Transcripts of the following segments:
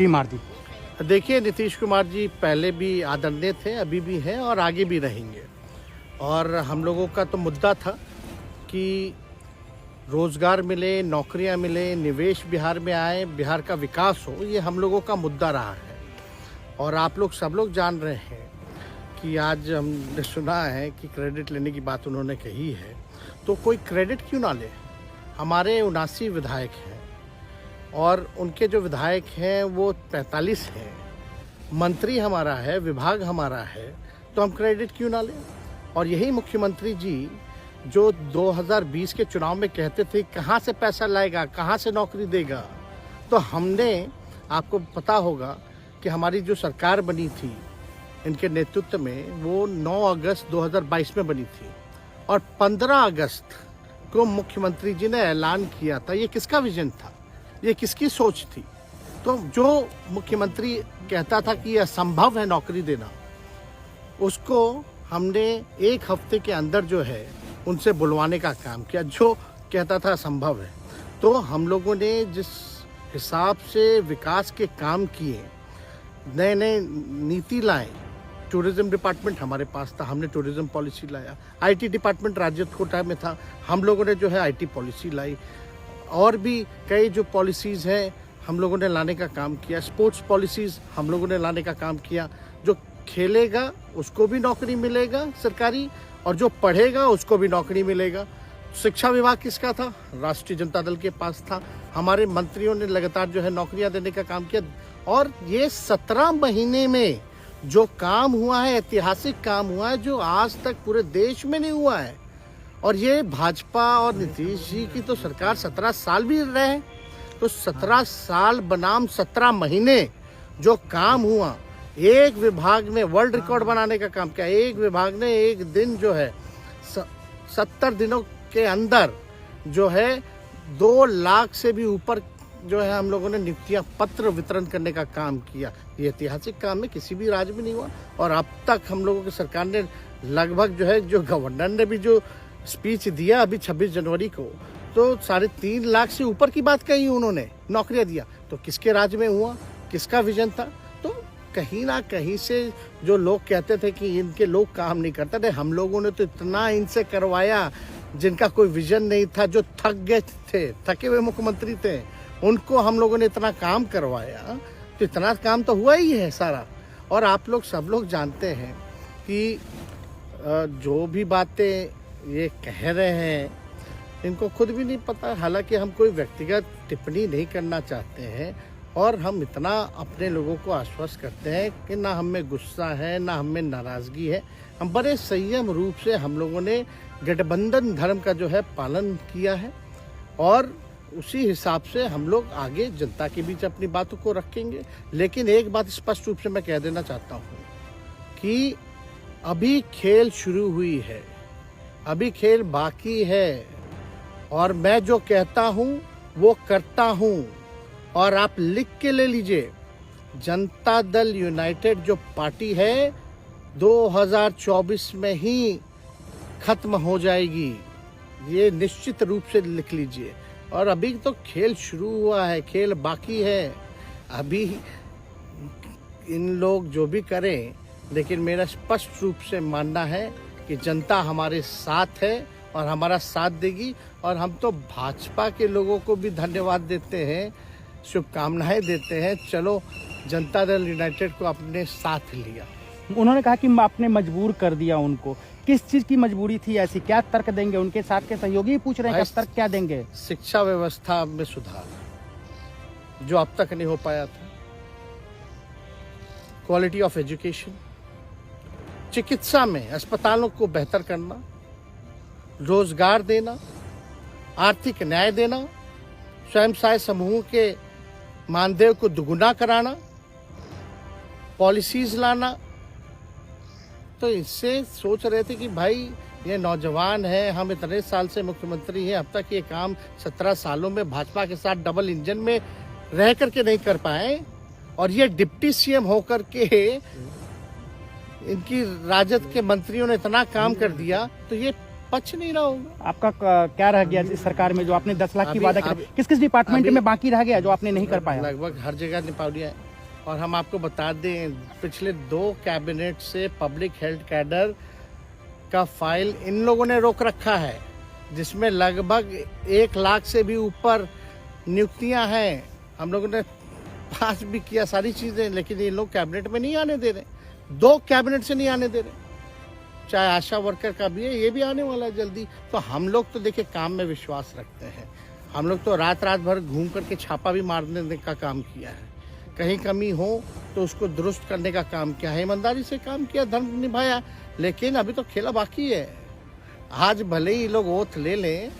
मार दी। देखिए, नीतीश कुमार जी पहले भी आदरणीय थे, अभी भी हैं और आगे भी रहेंगे। और हम लोगों का तो मुद्दा था कि रोज़गार मिले, नौकरियां मिले, निवेश बिहार में आए, बिहार का विकास हो, ये हम लोगों का मुद्दा रहा है। और आप लोग सब लोग जान रहे हैं कि आज हमने सुना है कि क्रेडिट लेने की बात उन्होंने कही है, तो कोई क्रेडिट क्यों ना ले। हमारे 79 विधायक हैं और उनके जो विधायक हैं वो 43 हैं, मंत्री हमारा है, विभाग हमारा है, तो हम क्रेडिट क्यों ना लें। और यही मुख्यमंत्री जी जो 2020 के चुनाव में कहते थे कहाँ से पैसा लाएगा, कहाँ से नौकरी देगा, तो हमने, आपको पता होगा कि हमारी जो सरकार बनी थी इनके नेतृत्व में, वो 9 अगस्त 2022 में बनी थी और 15 अगस्त को मुख्यमंत्री जी ने ऐलान किया था। ये किसका विजन था, ये किसकी सोच थी। तो जो मुख्यमंत्री कहता था कि यह असंभव है नौकरी देना, उसको हमने एक हफ्ते के अंदर जो है उनसे बुलवाने का काम किया, जो कहता था असंभव है। तो हम लोगों ने जिस हिसाब से विकास के काम किए, नए नए नीति लाए, टूरिज्म डिपार्टमेंट हमारे पास था, हमने टूरिज्म पॉलिसी लाया। आईटी डिपार्टमेंट राज्य कोटा में था, हम लोगों ने जो है आईटी पॉलिसी लाई। और भी कई जो पॉलिसीज़ हैं हम लोगों ने लाने का काम किया। स्पोर्ट्स पॉलिसीज़ हम लोगों ने लाने का काम किया। जो खेलेगा उसको भी नौकरी मिलेगा सरकारी, और जो पढ़ेगा उसको भी नौकरी मिलेगा। शिक्षा विभाग किसका था, राष्ट्रीय जनता दल के पास था। हमारे मंत्रियों ने लगातार जो है नौकरियां देने का काम किया। और ये 17 महीने में जो काम हुआ है, ऐतिहासिक काम हुआ है, जो आज तक पूरे देश में नहीं हुआ है। और ये भाजपा और नीतीश जी की तो सरकार 17 साल भी रहे, तो 17 साल बनाम 17 महीने जो काम हुआ, एक विभाग ने वर्ल्ड रिकॉर्ड बनाने का काम किया। एक विभाग ने एक दिन जो है 70 दिनों के अंदर जो है 2 लाख से भी ऊपर जो है हम लोगों ने नियुक्तियां पत्र वितरण करने का काम किया। ये ऐतिहासिक काम है, किसी भी राज्य में नहीं हुआ। और अब तक हम लोगों की सरकार ने लगभग जो है, जो गवर्नर ने भी जो स्पीच दिया अभी 26 जनवरी को, तो 3.5 लाख से ऊपर की बात कही उन्होंने, नौकरियां दिया। तो किसके राज्य में हुआ, किसका विजन था। तो कहीं ना कहीं से जो लोग कहते थे कि इनके लोग काम नहीं करते थे, हम लोगों ने तो इतना इनसे करवाया जिनका कोई विजन नहीं था, जो थक गए थे, थके हुए मुख्यमंत्री थे, उनको हम लोगों ने इतना काम करवाया। तो इतना काम तो हुआ ही है सारा। और आप लोग सब लोग जानते हैं कि जो भी बातें ये कह रहे हैं इनको खुद भी नहीं पता। हालांकि हम कोई व्यक्तिगत टिप्पणी नहीं करना चाहते हैं, और हम इतना अपने लोगों को आश्वस्त करते हैं कि ना हम में गुस्सा है, ना हम में नाराज़गी है। हम बड़े संयम रूप से हम लोगों ने गठबंधन धर्म का जो है पालन किया है, और उसी हिसाब से हम लोग आगे जनता के बीच अपनी बातों को रखेंगे। लेकिन एक बात स्पष्ट रूप से मैं कह देना चाहता हूँ कि अभी खेल शुरू हुई है, अभी खेल बाकी है। और मैं जो कहता हूँ वो करता हूँ। और आप लिख के ले लीजिए, जनता दल यूनाइटेड जो पार्टी है 2024 में ही खत्म हो जाएगी, ये निश्चित रूप से लिख लीजिए। और अभी तो खेल शुरू हुआ है, खेल बाकी है। अभी इन लोग जो भी करें, लेकिन मेरा स्पष्ट रूप से मानना है कि जनता हमारे साथ है और हमारा साथ देगी। और हम तो भाजपा के लोगों को भी धन्यवाद देते हैं, शुभकामनाएं देते हैं। चलो, जनता दल यूनाइटेड को अपने साथ लिया। उन्होंने कहा कि आपने मजबूर कर दिया उनको। किस चीज की मजबूरी थी ऐसी, क्या तर्क देंगे? उनके साथ के सहयोगी पूछ रहे हैं, क्या तर्क क्या देंगे? शिक्षा व्यवस्था में सुधार जो अब तक नहीं हो पाया था, क्वालिटी ऑफ एजुकेशन, चिकित्सा में अस्पतालों को बेहतर करना, रोजगार देना, आर्थिक न्याय देना, स्वयं सहायता समूह के मानदेय को दुगुना कराना, पॉलिसीज लाना। तो इससे सोच रहे थे कि भाई ये नौजवान है, हम इतने साल से मुख्यमंत्री हैं, अब तक ये काम 17 सालों में भाजपा के साथ डबल इंजन में रह करके नहीं कर पाए, और ये डिप्टी सीएम होकर के इनकी राजद के मंत्रियों ने इतना काम कर दिया, तो ये पच नहीं रहा होगा। आपका क्या रह गया इस सरकार में, जो आपने 10 लाख की वादा किया, किस किस डिपार्टमेंट में बाकी रह गया जो आपने नहीं कर पाया? लगभग हर जगह निपा दिया है। और हम आपको बता दें पिछले 2 कैबिनेट से पब्लिक हेल्थ कैडर का फाइल इन लोगों ने रोक रखा है, जिसमें लगभग 1 लाख से भी ऊपर नियुक्तियां हैं। हम लोगों ने पास भी किया सारी चीजें, लेकिन ये लोग कैबिनेट में नहीं आने दे रहे। 2 कैबिनेट से नहीं आने दे रहे। चाहे आशा वर्कर का भी है, ये भी आने वाला है जल्दी। तो हम लोग तो देखिए काम में विश्वास रखते हैं। हम लोग तो रात भर घूम करके छापा भी मारने का काम किया है। कहीं कमी हो तो उसको दुरुस्त करने का काम किया है, ईमानदारी से काम किया, धर्म निभाया। लेकिन अभी तो खेला बाकी है। आज भले ही लोग ओथ ले लें,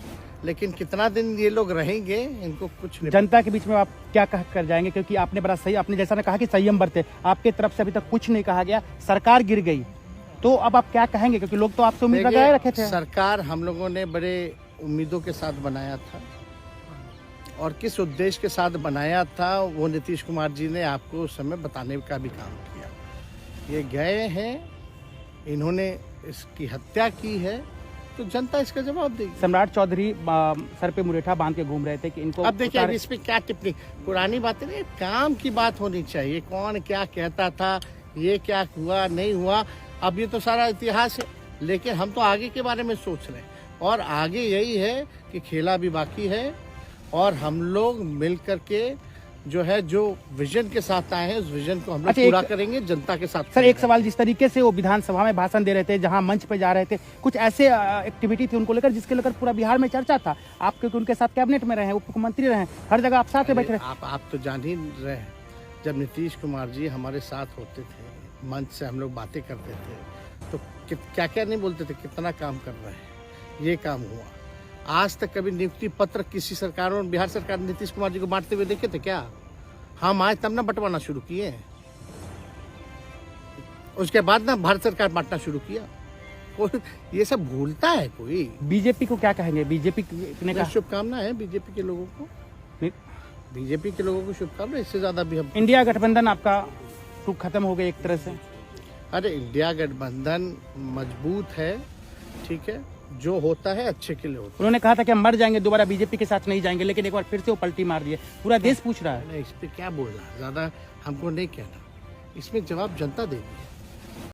लेकिन कितना दिन ये लोग रहेंगे, इनको कुछ नहीं। जनता के बीच में आप क्या कह कर जाएंगे, क्योंकि आपने बड़ा सही, आपने जैसा ने कहा कि संयम बरते, आपके तरफ से अभी तक कुछ नहीं कहा गया, सरकार गिर गई, तो अब आप क्या कहेंगे, क्योंकि लोग तो आपसे उम्मीद लगाए रखे थे। सरकार हम लोगों ने बड़े उम्मीदों के साथ बनाया था, और किस उद्देश्य के साथ बनाया था वो नीतीश कुमार जी ने आपको उस समय बताने का भी काम किया। ये गए हैं, इन्होंने इसकी हत्या की है, तो जनता इसका जवाब देगी। सम्राट चौधरी सर पे मुरेठा बांध के घूम रहे थे कि इनको अब देखिए इस पे क्या टिप्पणी, पुरानी बातें नहीं, काम की बात होनी चाहिए। कौन क्या कहता था, ये क्या हुआ नहीं हुआ, अब ये तो सारा इतिहास है। लेकिन हम तो आगे के बारे में सोच रहे हैं, और आगे यही है कि खेला भी बाकी है, और हम लोग मिल करके जो है, जो विजन के साथ आए हैं, उस विजन को हम लोग पूरा करेंगे जनता के साथ। सर, एक सवाल, जिस तरीके से वो विधानसभा में भाषण दे रहे थे, जहां मंच पे जा रहे थे, कुछ ऐसे एक्टिविटी थी उनको लेकर जिसके लेकर पूरा बिहार में चर्चा था। आप क्योंकि उनके साथ कैबिनेट में रहे हैं, उप मुख्यमंत्री रहे हैं, हर जगह आप साथ में बैठे रहे। आप तो जान ही रहे हैं, जब नीतीश कुमार जी हमारे साथ होते थे, मंच से हम लोग बातें करते थे, तो क्या क्या नहीं बोलते थे, कितना काम कर रहे हैं, ये काम हुआ। आज तक कभी नियुक्ति पत्र किसी सरकारों, बिहार सरकार ने नीतीश कुमार जी को बांटते हुए देखे थे क्या? हम आए तब ना बंटवाना शुरू किए, उसके बाद ना भारत सरकार बांटना शुरू किया। कोई ये सब भूलता है कोई? बीजेपी को क्या कहेंगे? बीजेपी ने कहा शुभकामना है बीजेपी के लोगों को, बीजेपी के लोगों को शुभकामना। इससे ज्यादा भी हम, इंडिया गठबंधन आपका टूक खत्म हो गया एक तरह से। अरे इंडिया गठबंधन मजबूत है, ठीक है, जो होता है अच्छे के लिए होता है। उन्होंने कहा था कि हम मर जाएंगे, दोबारा बीजेपी के साथ नहीं जाएंगे, लेकिन एक बार फिर से वो पलटी मार दिए। पूरा देश पूछ रहा है। इस पे क्या बोल रहा है, ज्यादा हमको नहीं कहना, इसमें जवाब जनता देगी।